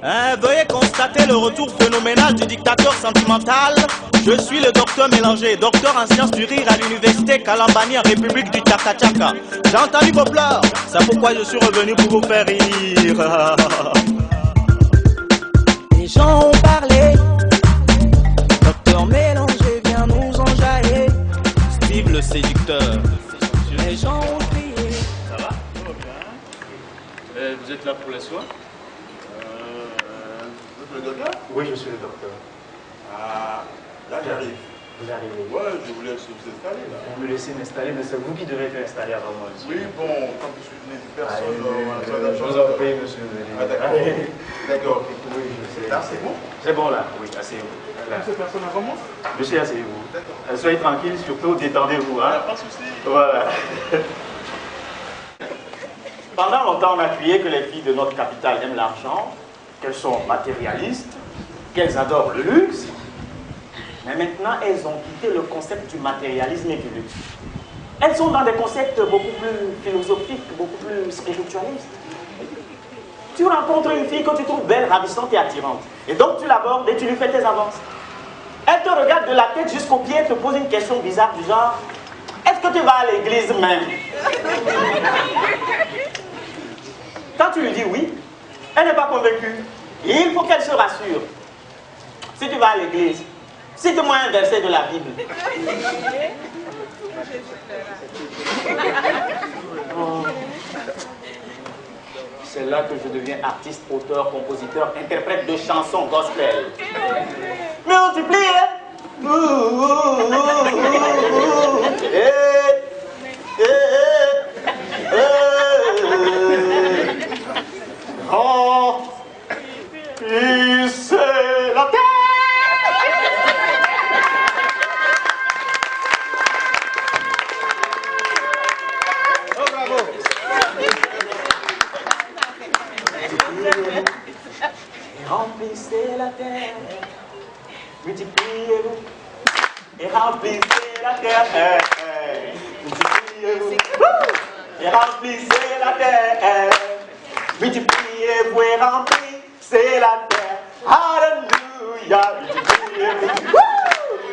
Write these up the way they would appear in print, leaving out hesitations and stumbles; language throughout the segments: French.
Veuillez constater le retour phénoménal du dictateur sentimental. Je suis le docteur Mélanger, docteur en sciences du rire à l'université Kalambani en République du Tchaka-Tchaka. J'ai entendu vos pleurs, c'est pourquoi je suis revenu pour vous faire rire. Les gens ont parlé, docteur Mélanger vient nous enjailler. Steve le séducteur. Les gens ont crié. Ça va? Tout va bien. Vous êtes là pour les soins? Vous êtes le docteur? Oui, je suis le docteur. Ah, là j'arrive. Vous arrivez. Ouais, je voulais vous installer là. Vous me laissez m'installer, mais c'est vous qui devez être installé avant moi. Oui, bon, comme je suis venu de personne, Je vous en prie, monsieur. Ah, d'accord. D'accord. Oui, je sais. Là, c'est bon? C'est bon là, oui, asseyez-vous. Cette personne avant moi? Monsieur, asseyez-vous. D'accord. Soyez tranquille, surtout détendez-vous. Hein? Pas de souci. Voilà. Pendant longtemps, on a crié que les filles de notre capitale aiment l'argent, qu'elles sont matérialistes, qu'elles adorent le luxe. Mais maintenant, elles ont quitté le concept du matérialisme et du luxe. Elles sont dans des concepts beaucoup plus philosophiques, beaucoup plus spiritualistes. Tu rencontres une fille que tu trouves belle, ravissante et attirante. Et donc tu l'abordes et tu lui fais tes avances. Elle te regarde de la tête jusqu'aux pieds et te pose une question bizarre du genre: est-ce que tu vas à l'église même? Quand tu lui dis oui, elle n'est pas convaincue. Et il faut qu'elle se rassure. Si tu vas à l'église, cite-moi un verset de la Bible. Oh. C'est là que je deviens artiste, auteur, compositeur, interprète de chansons gospel. Mais on t'y plie, hein? Oh, c'est la terre. Oh, bravo. Et remplissez la terre, multipliez-vous, et remplissez la terre, multipliez-vous, et remplissez la terre, multipliez-vous et remplissez la terre, alléluia, multipliez-vous,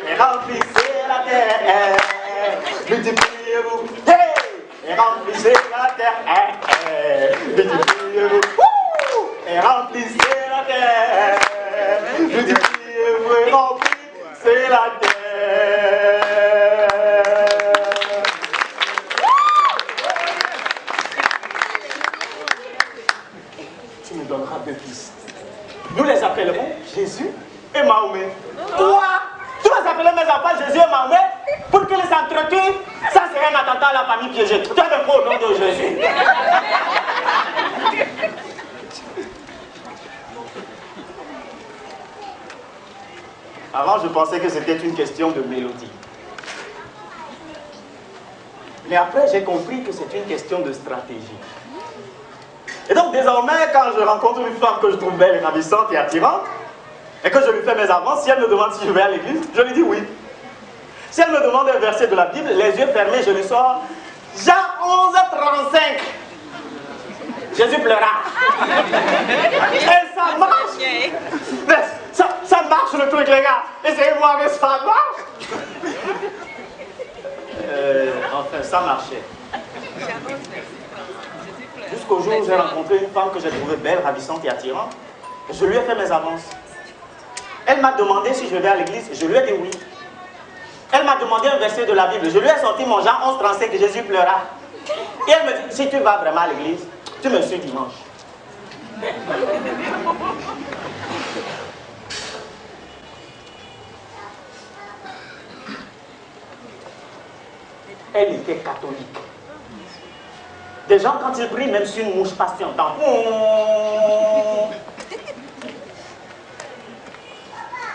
et remplissez la terre, multipliez-vous, et remplissez la terre, multipliez-vous, et remplissez la terre, multipliez-vous et remplissez la terre. Tu me donneras deux fils. Nous les appellerons Jésus et Mahomet. Quoi? Tu vas appeler mes enfants Jésus et Mahomet pour qu'ils s'entretuent? Ça serait un attentat à la famille piégée. Tu as un faux nom de Jésus. Avant, je pensais que c'était une question de mélodie. Mais après, j'ai compris que c'est une question de stratégie. Et donc, désormais, quand je rencontre une femme que je trouve belle et ravissante et attirante, et que je lui fais mes avances, si elle me demande si je vais à l'église, je lui dis oui. Si elle me demande un verset de la Bible, les yeux fermés, je lui sors Jean 11:35. Jésus pleura. Et ça marche. Mais ça marche le truc, les gars. Essayez de voir que ça marche. Enfin, ça marchait. Jusqu'au jour où j'ai rencontré une femme que j'ai trouvée belle, ravissante et attirante. Je lui ai fait mes avances. Elle m'a demandé si je vais à l'église. Je lui ai dit oui. Elle m'a demandé un verset de la Bible. Je lui ai sorti mon Jean 11:35 que Jésus pleura. Et elle me dit, si tu vas vraiment à l'église, tu me suis dimanche. Elle était catholique. Des gens, quand ils prient, même si une mouche passe, tu entends.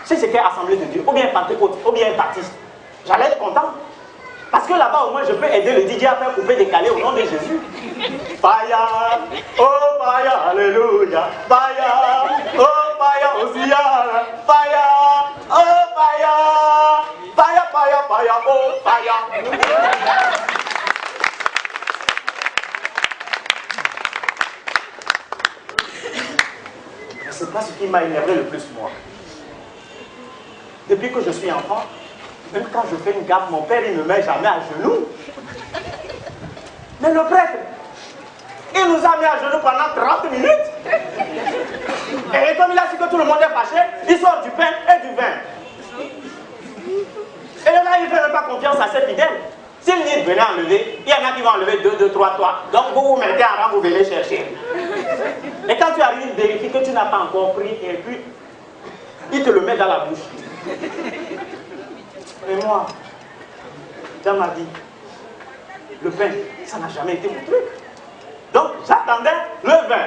Si c'était Assemblée de Dieu, ou bien Pentecôte, ou bien Baptiste, j'allais être content. Parce que là-bas, au moins, je peux aider le DJ à faire couper décalé au nom de Jésus. Fire, oh fire, alléluia. Fire, oh fire, Hosanna. Fire, oh fire. Fire, fire, fire, oh fire. c'est pas ce qui m'a énervé le plus, moi. Depuis que je suis enfant, même quand je fais une gaffe, mon père, il ne me met jamais à genoux. Mais le prêtre, il nous a mis à genoux pendant 30 minutes. Et comme il a su que tout le monde est fâché, il sort du pain et du vin. Et là, il ne fait même pas confiance à ses fidèles. S'il dit venez enlever, il y en a qui vont enlever 2, 2, 3, 3. Donc vous vous mettez en rang, vous venez chercher. Et quand tu arrives, il vérifie que tu n'as pas encore pris et puis il te le met dans la bouche. Et moi, dans ma vie, le pain, ça n'a jamais été mon truc. Donc j'attendais le vin.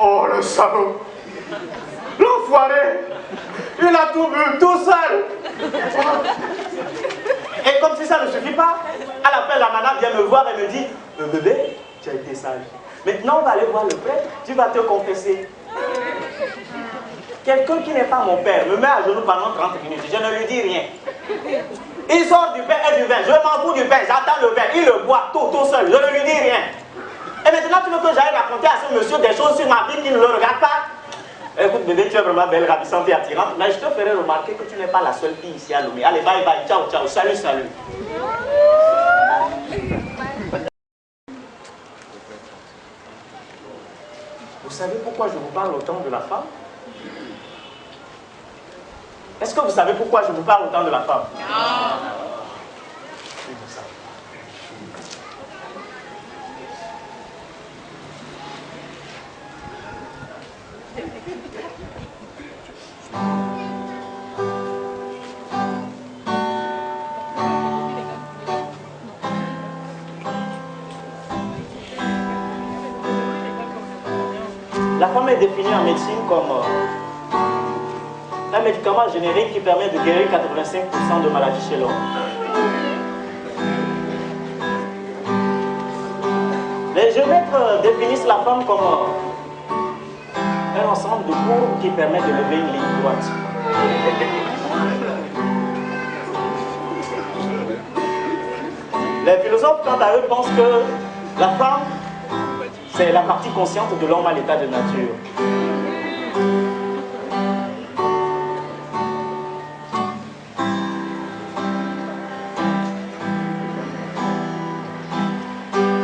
Oh le salaud! L'enfoiré! Il a tout bu, tout seul! Et comme si ça ne suffit pas, à la fin la madame vient me voir et me dit bébé, tu as été sage. Maintenant on va aller voir le prêtre, tu vas te confesser. Quelqu'un qui n'est pas mon père me met à genoux pendant 30 minutes, je ne lui dis rien. Il sort du pain et du vin, je m'en fous du pain, j'attends le vin, il le boit tout seul, je ne lui dis rien. Et maintenant tu veux que j'aille raconter à ce monsieur des choses sur ma vie qui ne le regarde pas? Écoute bébé, tu es vraiment belle, ravissante et attirante, mais je te ferai remarquer que tu n'es pas la seule fille ici à Lomé. Allez, bye bye, ciao, ciao, salut, salut. Vous savez pourquoi je vous parle autant de la femme? Est-ce que vous savez pourquoi je vous parle autant de la femme? Non. La femme est définie en médecine comme un médicament générique qui permet de guérir 85% de maladies chez l'homme. Les géomètres définissent la femme comme un ensemble de courbes qui permet de lever une ligne droite. Les philosophes, quant à eux, pensent que la femme, c'est la partie consciente de l'homme à l'état de nature.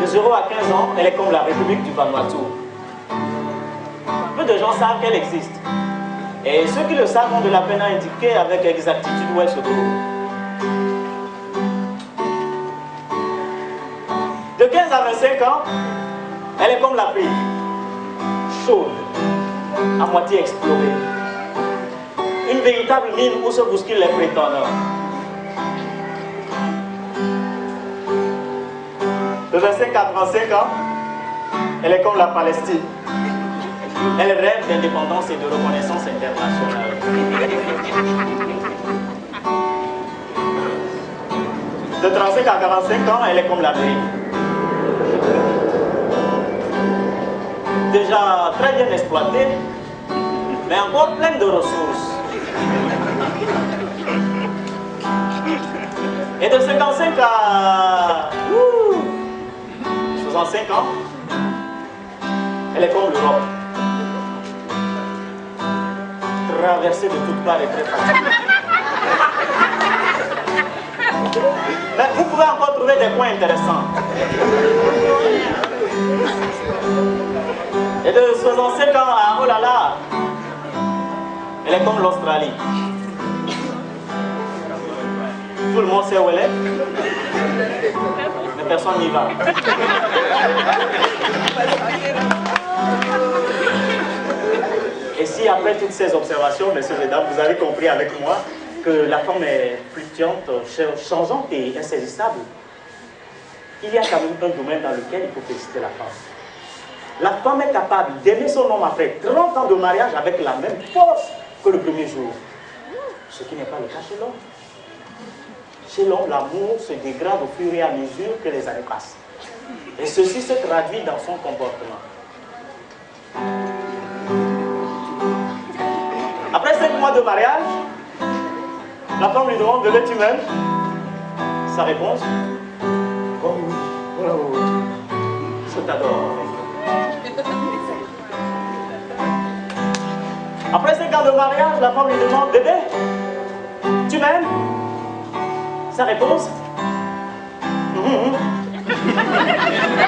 De 0 à 15 ans, elle est comme la République du Vanuatu. Peu de gens savent qu'elle existe. Et ceux qui le savent ont de la peine à indiquer avec exactitude où elle se trouve. De 15 à 25 ans, elle est comme la pluie, chaude, à moitié explorée. Une véritable mine où se bousculent les prétendants. De 25 à 35 ans, elle est comme la Palestine. Elle rêve d'indépendance et de reconnaissance internationale. De 35 à 45 ans, elle est comme l'Amérique. Déjà très bien exploitée, mais encore pleine de ressources. Et de 55 à 65 ans, elle est comme l'Europe. Traversée de toutes parts et très fatiguée. Mais vous pouvez encore trouver des points intéressants. Et de 65 ans à oh là là, elle est comme l'Australie. Tout le monde sait où elle est, mais personne n'y va. Et si après toutes ces observations, messieurs et dames, vous avez compris avec moi que la femme est fluctuante, changeante et insaisissable, il y a quand même un domaine dans lequel il faut féliciter la femme. La femme est capable d'aimer son homme après 30 ans de mariage avec la même force que le premier jour. Ce qui n'est pas le cas chez l'homme. Chez l'homme, l'amour se dégrade au fur et à mesure que les années passent. Et ceci se traduit dans son comportement. Après 5 mois de mariage, la femme lui demande, bébé, tu m'aimes? Sa réponse, oh oui, oh, je t'adore. Après 5 ans de mariage, la femme lui demande, bébé, tu m'aimes? Sa réponse,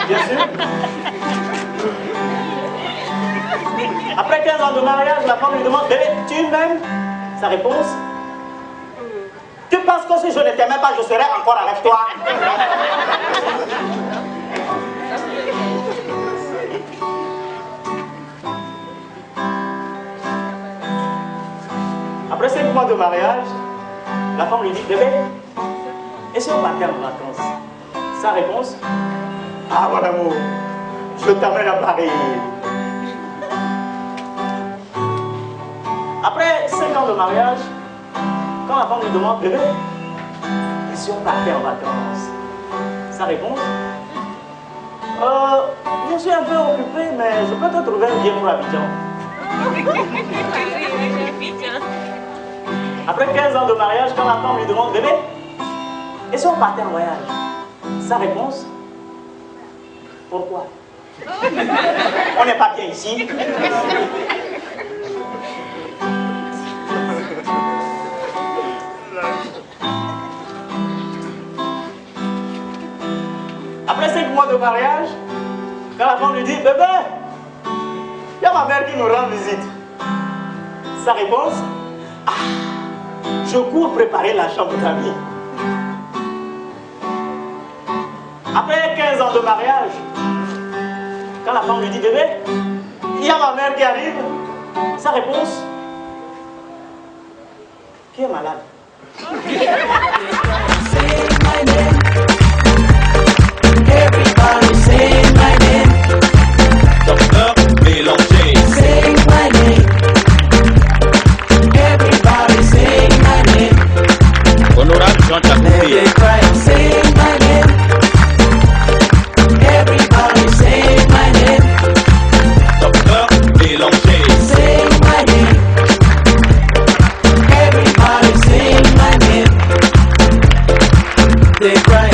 bien sûr. Après 15 ans de mariage, la femme lui demande, bébé, tu m'aimes? Sa réponse, tu penses que si je ne t'aimais pas, je serais encore avec toi? Après 5 mois de mariage, la femme lui dit, bébé, et si on partait en vacances? Sa réponse, ah mon amour, je t'amène à Paris. Après 5 ans de mariage, quand la femme lui demande, bébé, et si on partait en vacances? Sa réponse, je suis un peu occupé, mais je peux te trouver un billet pour Abidjan. Après 15 ans de mariage, quand la femme lui demande, bébé, et si on partait en voyage? Sa réponse, pourquoi? On n'est pas bien ici. Après 5 mois de mariage, quand la femme lui dit, bébé, il y a ma mère qui me rend visite. Sa réponse, ah, je cours préparer la chambre d'amis. Après 15 ans de mariage, quand la femme lui dit, bébé, il y a ma mère qui arrive. Sa réponse, qui est malade? Everybody say my name. Docteur Mélanger. Say my name. Everybody say my name. Honorable Jean Let Chakoué. they cry. Say my name. Everybody say my name. Docteur Mélanger. Say my name. Everybody say my name. They cry.